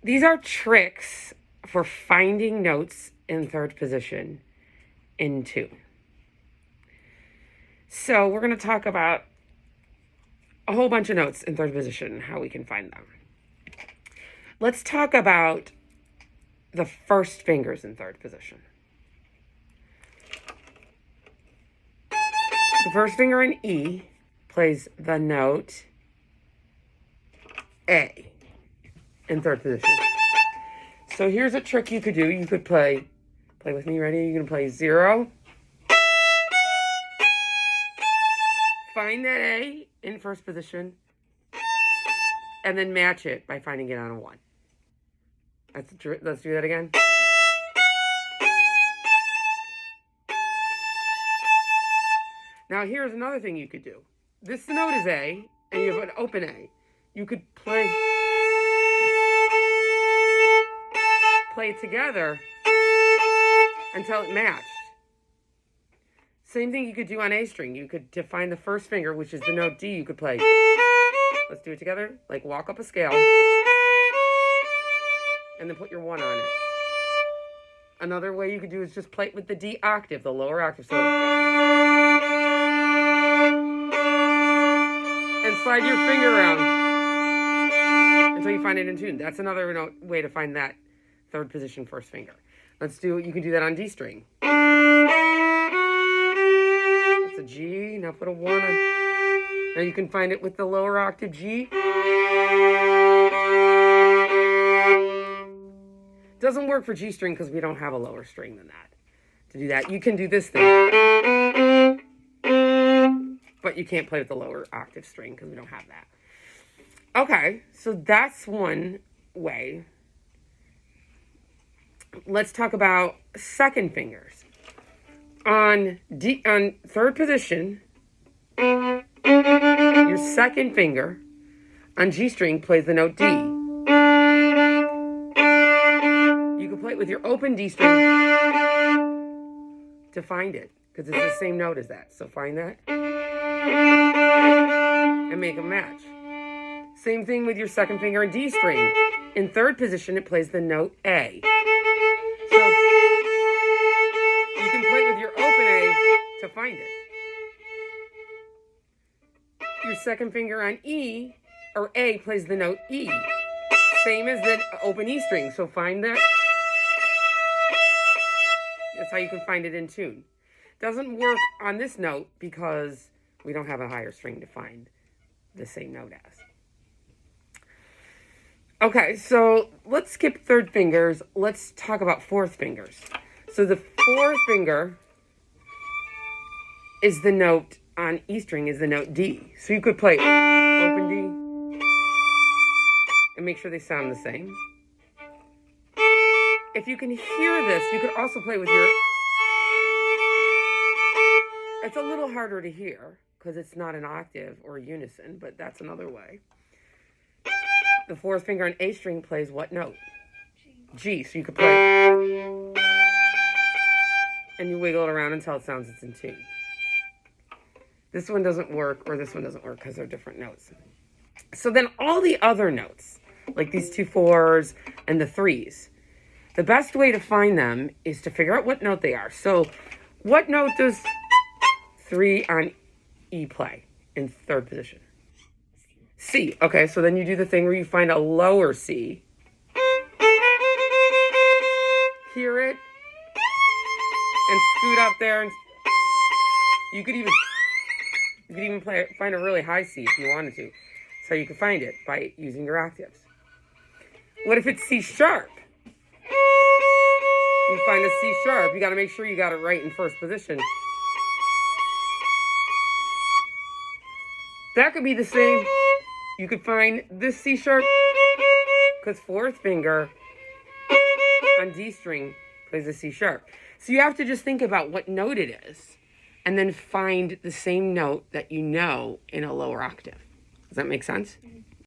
these are tricks for finding notes in third position in tune. So we're going to talk about a whole bunch of notes in third position and how we can find them. Let's talk about the first fingers in third position. The first finger in E plays the note A in third position. So here's a trick you could do. You could play with me, ready? You're going to play 0. Find that A in first position, and then match it by finding it on a 1. Let's do that again. Now here's another thing you could do. This note is A, and you have an open A. You could play it together until it matched. Same thing you could do on A string. You could, to find the first finger, which is the note D, you could play. Let's do it together. Like walk up a scale. And then put your 1 on it. Another way you could do is just play it with the D octave, the lower octave. So, and slide your finger around until you find it in tune. That's another way to find that third position first finger. You can do that on D string. It's a G, now put a 1 on. Now you can find it with the lower octave G. Doesn't work for G string because we don't have a lower string than that. To do that, you can do this thing. But you can't play with the lower octave string because we don't have that. Okay, so that's one way. Let's talk about second fingers. On third position, your second finger on G string plays the note D. You can play it with your open D string to find it, because it's the same note as that. So find that and make a match. Same thing with your second finger in D string. In third position, it plays the note A. So you can play with your open A to find it. Your second finger on E, or A, plays the note E. Same as the open E string. So find that. That's how you can find it in tune. Doesn't work on this note because we don't have a higher string to find the same note as. Okay, so let's skip third fingers. Let's talk about fourth fingers. So the fourth finger is the note on E string, is the note D. So you could play open D and make sure they sound the same. If you can hear this, you could also play with your... It's a little harder to hear because it's not an octave or a unison, but that's another way. The fourth finger on A string plays what note? G. So you could play... And you wiggle it around until it sounds it's in tune. This one doesn't work, or this one doesn't work because they're different notes. So then all the other notes, like these 2 4s and the 3s, the best way to find them is to figure out what note they are. So what note does 3 on E play in third position? C. Okay, so then you do the thing where you find a lower C. Hear it. And scoot up there. And you could even find a really high C if you wanted to. So you can find it by using your octaves. What if it's C sharp? You find a C sharp. You got to make sure you got it right in first position. That could be the same. You could find this C sharp because fourth finger on D string plays a C sharp. So you have to just think about what note it is and then find the same note that you know in a lower octave. Does that make sense?